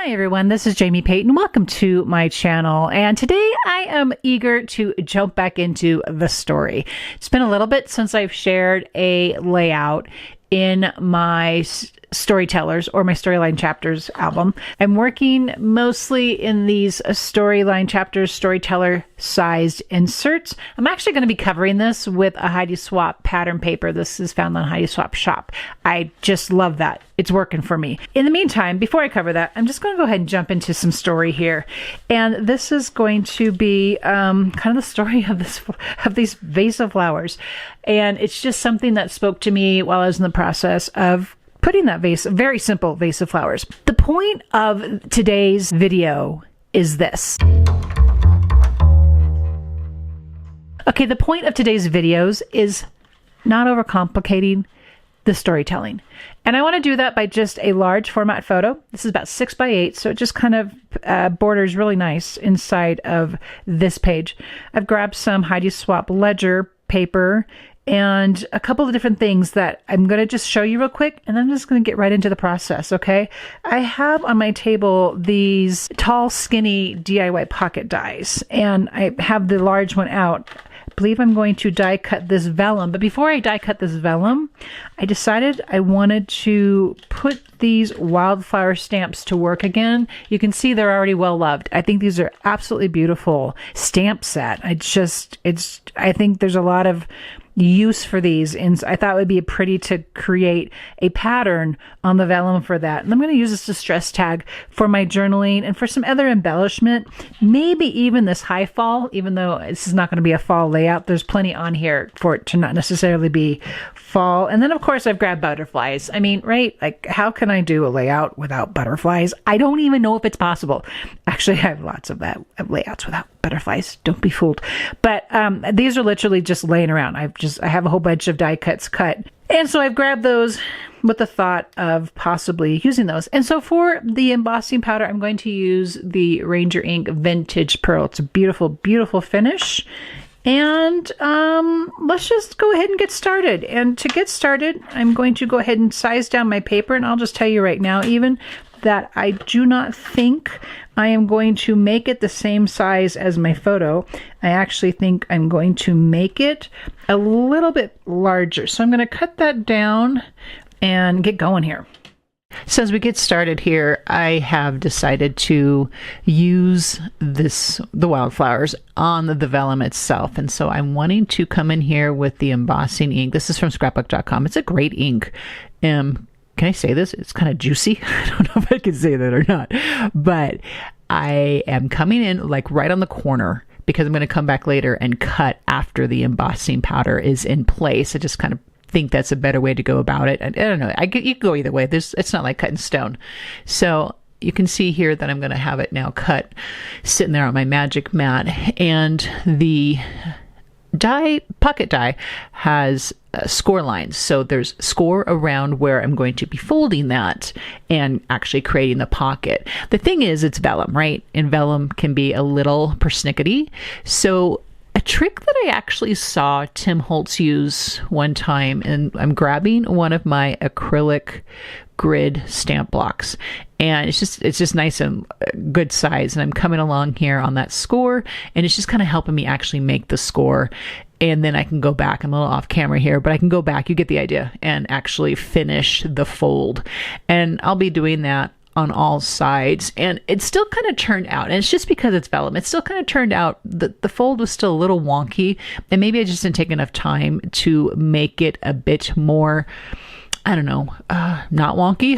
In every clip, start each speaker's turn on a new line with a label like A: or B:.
A: Hi everyone, this is Jamie Payton. Welcome to my channel. And today I am eager to jump back into the story. It's been a little bit since I've shared a layout in my storytellers or my storyline chapters album. I'm working mostly in these storyline chapters, storyteller sized inserts. I'm actually going to be covering this with a Heidi Swapp pattern paper. This is found on Heidi Swapp shop. I just love that. It's working for me. In the meantime, before I cover that, I'm just going to go ahead and jump into some story here. And this is going to be kind of the story of these vase of flowers. And it's just something that spoke to me while I was in the process of putting that vase, a very simple vase of flowers. The point of today's video is this. Okay, the point of today's videos is not overcomplicating the storytelling. And I want to do that by just a large format photo. This is about 6 by 8, so it just kind of borders really nice inside of this page. I've grabbed some Heidi Swapp ledger paper and a couple of different things that I'm going to just show you real quick, and then I'm just going to get right into the process, okay? I have on my table these tall, skinny DIY pocket dies, and I have the large one out. I believe I'm going to die cut this vellum, but before I die cut this vellum, I decided I wanted to put these wildflower stamps to work again. You can see they're already well loved. I think these are absolutely beautiful stamp set. I think there's a lot of use for these, and I thought it would be pretty to create a pattern on the vellum for that. And I'm going to use this distress tag for my journaling and for some other embellishment, maybe even this high fall, even though this is not going to be a fall layout. There's plenty on here for it to not necessarily be fall. And then of course I've grabbed butterflies. I mean, right? Like, how can I do a layout without butterflies? I don't even know if it's possible. Actually, I have lots of layouts without butterflies. Don't be fooled. But these are literally just laying around. I have a whole bunch of die cuts cut. And so I've grabbed those with the thought of possibly using those. And so for the embossing powder, I'm going to use the Ranger Ink Vintage Pearl. It's a beautiful, beautiful finish. And let's just go ahead and get started. And to get started, I'm going to go ahead and size down my paper. And I'll just tell you right now, even that I do not think I am going to make it the same size as my photo. I actually think I'm going to make it a little bit larger. So I'm going to cut that down and get going here. So as we get started here, I have decided to use the wildflowers on the vellum itself. And so I'm wanting to come in here with the embossing ink. This is from ScrapbookCom. It's a great ink. Can I say this? It's kind of juicy. I don't know if I can say that or not. But I am coming in like right on the corner because I'm going to come back later and cut after the embossing powder is in place. I just kind of think that's a better way to go about it. I don't know. You can go either way. It's not like cutting stone. So you can see here that I'm going to have it now cut sitting there on my magic mat. And the pocket die has score lines. So there's score around where I'm going to be folding that and actually creating the pocket. The thing is, it's vellum, right? And vellum can be a little persnickety. So a trick that I actually saw Tim Holtz use one time, and I'm grabbing one of my acrylic grid stamp blocks, and it's just nice and good size, and I'm coming along here on that score, and it's just kind of helping me actually make the score. And then I can go back. I'm a little off camera here, but I can go back, you get the idea, and actually finish the fold. And I'll be doing that on all sides, and it still kind of turned out, and it's just because it's vellum, it still kind of turned out that the fold was still a little wonky, and maybe I just didn't take enough time to make it a bit more, I don't know, not wonky.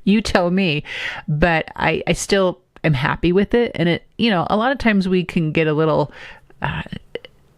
A: you tell me. But I still am happy with it. And it, a lot of times we can get a little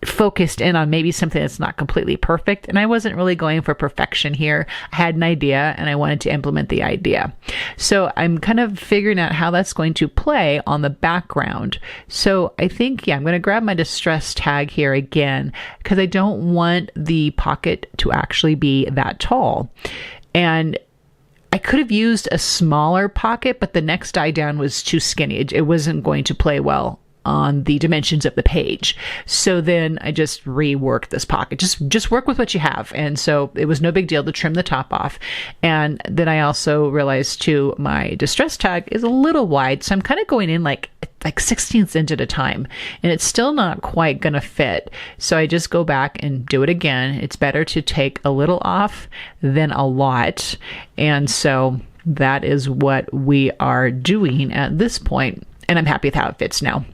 A: focused in on maybe something that's not completely perfect. And I wasn't really going for perfection here. I had an idea and I wanted to implement the idea. So I'm kind of figuring out how that's going to play on the background. So I think, I'm going to grab my distress tag here again, because I don't want the pocket to actually be that tall. And I could have used a smaller pocket, but the next die down was too skinny. It wasn't going to play well on the dimensions of the page. So then I just reworked this pocket. Just work with what you have. And so it was no big deal to trim the top off. And then I also realized too, my distress tag is a little wide. So I'm kind of going in like 16th inch at a time, and it's still not quite going to fit. So I just go back and do it again. It's better to take a little off than a lot. And so that is what we are doing at this point, and I'm happy with how it fits now.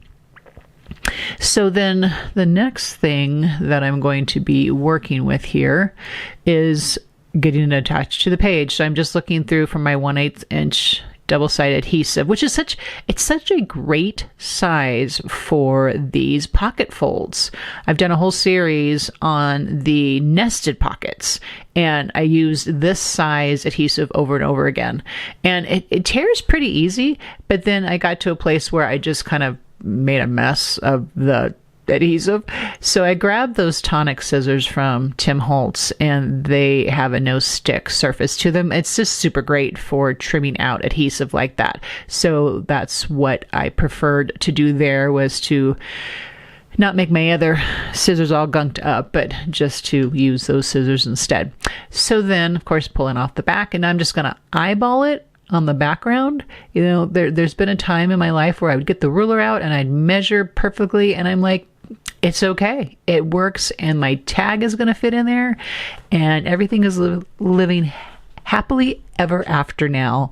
A: So then the next thing that I'm going to be working with here is getting it attached to the page. So I'm just looking through from my 1/8 inch double-sided adhesive, which is such a great size for these pocket folds. I've done a whole series on the nested pockets, and I used this size adhesive over and over again. And it tears pretty easy, but then I got to a place where I just kind of made a mess of the adhesive. So I grabbed those tonic scissors from Tim Holtz, and they have a no stick surface to them. It's just super great for trimming out adhesive like that. So that's what I preferred to do there, was to not make my other scissors all gunked up, but just to use those scissors instead. So then, of course, pulling off the back, and I'm just going to eyeball it on the background. You know, there's been a time in my life where I would get the ruler out and I'd measure perfectly, and I'm like, it's okay. It works, and my tag is going to fit in there, and everything is living happily ever after now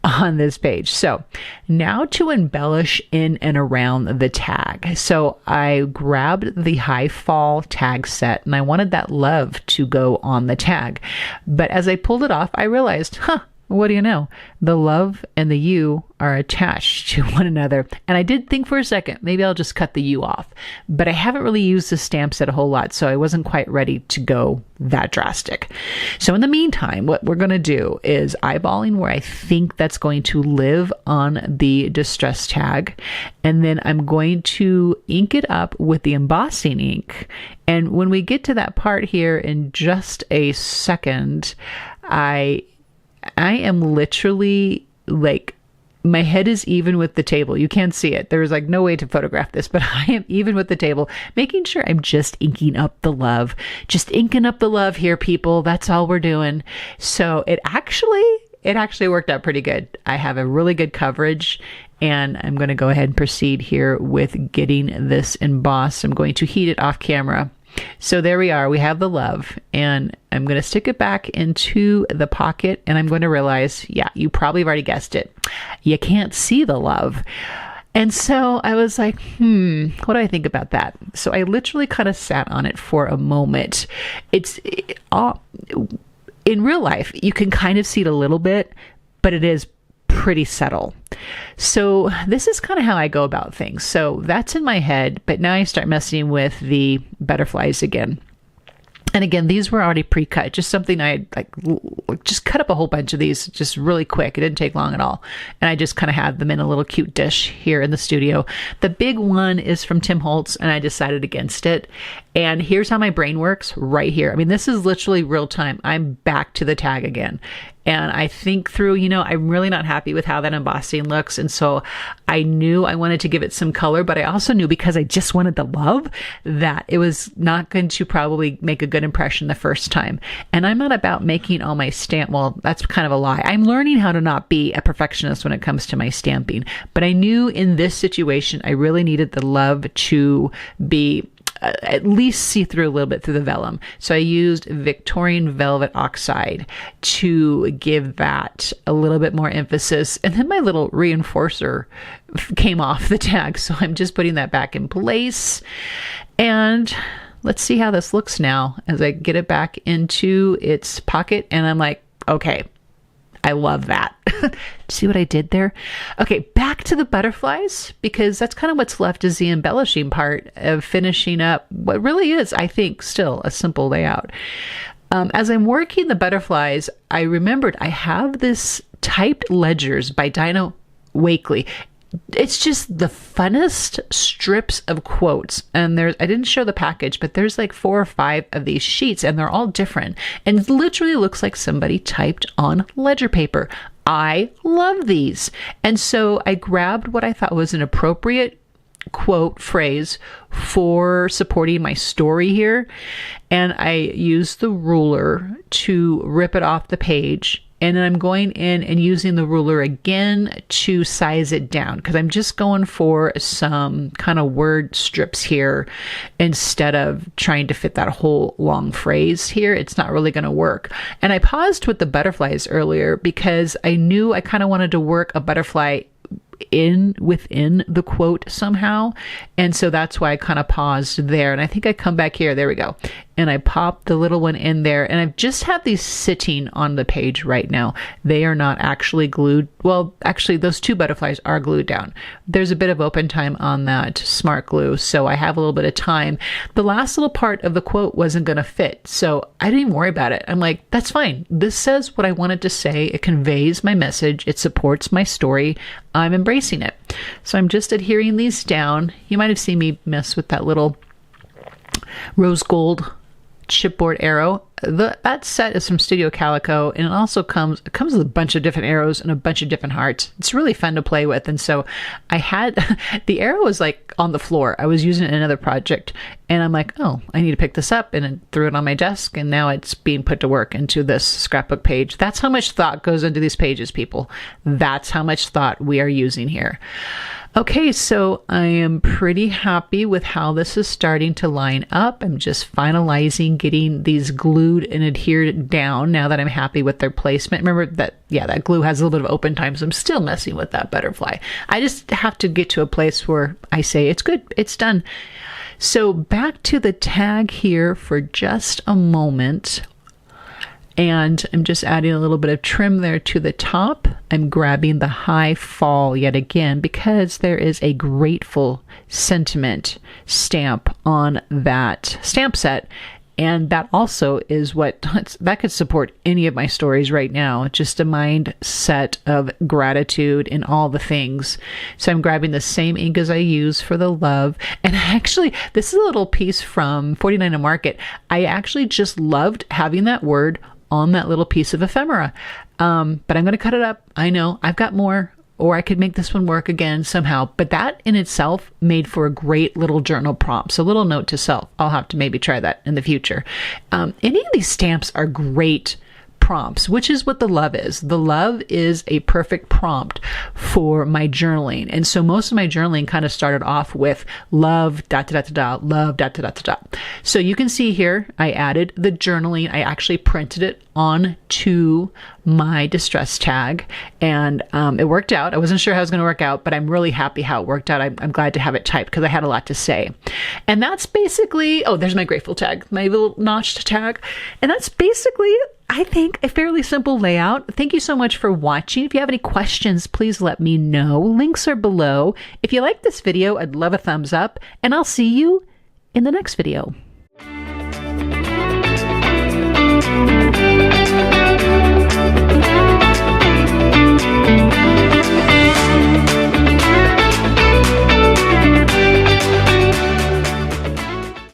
A: on this page. So now to embellish in and around the tag. So I grabbed the high fall tag set, and I wanted that love to go on the tag. But as I pulled it off, I realized, what do you know? The love and the U are attached to one another. And I did think for a second, maybe I'll just cut the U off. But I haven't really used the stamp set a whole lot, so I wasn't quite ready to go that drastic. So in the meantime, what we're going to do is eyeballing where I think that's going to live on the distress tag. And then I'm going to ink it up with the embossing ink. And when we get to that part here in just a second, I am literally like, my head is even with the table. You can't see it. There's like no way to photograph this, but I am even with the table, making sure I'm just inking up the love. Just inking up the love here, people. That's all we're doing. So it actually worked out pretty good. I have a really good coverage, and I'm going to go ahead and proceed here with getting this embossed. I'm going to heat it off camera. So there we are. We have the love, and I'm going to stick it back into the pocket, and I'm going to realize, yeah, you probably have already guessed it. You can't see the love. And so I was like, what do I think about that? So I literally kind of sat on it for a moment. In real life, you can kind of see it a little bit, but it is pretty subtle. So this is kind of how I go about things. So that's in my head, but now I start messing with the butterflies again. And again, these were already pre-cut, just something I just cut up a whole bunch of these just really quick. It didn't take long at all. And I just kind of had them in a little cute dish here in the studio. The big one is from Tim Holtz, and I decided against it. And here's how my brain works right here. I mean, this is literally real time. I'm back to the tag again. And I think through, I'm really not happy with how that embossing looks. And so I knew I wanted to give it some color, but I also knew, because I just wanted the love, that it was not going to probably make a good impression the first time. And I'm not about making all my stamp. Well, that's kind of a lie. I'm learning how to not be a perfectionist when it comes to my stamping. But I knew in this situation, I really needed the love to be at least see through a little bit through the vellum. So I used Victorian Velvet Oxide to give that a little bit more emphasis. And then my little reinforcer came off the tag. So I'm just putting that back in place. And let's see how this looks now as I get it back into its pocket. And I'm like, okay, I love that. See what I did there? Okay, back to the butterflies, because that's kind of what's left is the embellishing part of finishing up what really is, I think, still a simple layout. As I'm working the butterflies, I remembered I have this typed ledgers by Dinah Wakely. It's just the funnest strips of quotes. And I didn't show the package, but there's like 4 or 5 of these sheets, and they're all different. And it literally looks like somebody typed on ledger paper. I love these. And so I grabbed what I thought was an appropriate quote phrase for supporting my story here. And I use the ruler to rip it off the page. And then I'm going in and using the ruler again to size it down, because I'm just going for some kind of word strips here instead of trying to fit that whole long phrase here. It's not really going to work. And I paused with the butterflies earlier because I knew I kind of wanted to work a butterfly within the quote somehow. And so that's why I kind of paused there. And I think I come back here. There we go. And I pop the little one in there. And I've just have these sitting on the page right now. They are not actually glued. Well, actually, those two butterflies are glued down. There's a bit of open time on that smart glue, so I have a little bit of time. The last little part of the quote wasn't going to fit, so I didn't even worry about it. I'm like, that's fine. This says what I wanted to say. It conveys my message. It supports my story. I'm embracing it. So I'm just adhering these down. You might have seen me mess with that little rose gold chipboard arrow. That set is from Studio Calico, and it comes with a bunch of different arrows and a bunch of different hearts. It's really fun to play with. And so I had the arrow was like on the floor. I was using it in another project, and I'm like, oh, I need to pick this up, and I threw it on my desk, and now it's being put to work into this scrapbook page. That's how much thought goes into these pages, people. That's how much thought we are using here. Okay, so I am pretty happy with how this is starting to line up. I'm just finalizing getting these glued and adhered down now that I'm happy with their placement. Remember that, yeah, that glue has a little bit of open time, so I'm still messing with that butterfly. I just have to get to a place where I say, it's good, it's done. So back to the tag here for just a moment. And I'm just adding a little bit of trim there to the top. I'm grabbing the high fall yet again because there is a grateful sentiment stamp on that stamp set. And that also is that could support any of my stories right now. Just a mindset of gratitude in all the things. So I'm grabbing the same ink as I use for the love. And actually, this is a little piece from 49 to Market. I actually just loved having that word on that little piece of ephemera. But I'm going to cut it up. I know I've got more, or I could make this one work again somehow. But that in itself made for a great little journal prompt. So a little note to self. I'll have to maybe try that in the future. Any of these stamps are great prompts, which is what the love is. The love is a perfect prompt for my journaling. And so most of my journaling kind of started off with love, love, So you can see here, I added the journaling. I actually printed it onto my distress tag, and it worked out. I wasn't sure how it was going to work out, but I'm really happy how it worked out. I'm glad to have it typed because I had a lot to say. And that's basically, oh, there's my grateful tag, my little notched tag. And that's basically, I think, a fairly simple layout. Thank you so much for watching. If you have any questions, please let me know. Links are below. If you like this video, I'd love a thumbs up, and I'll see you in the next video.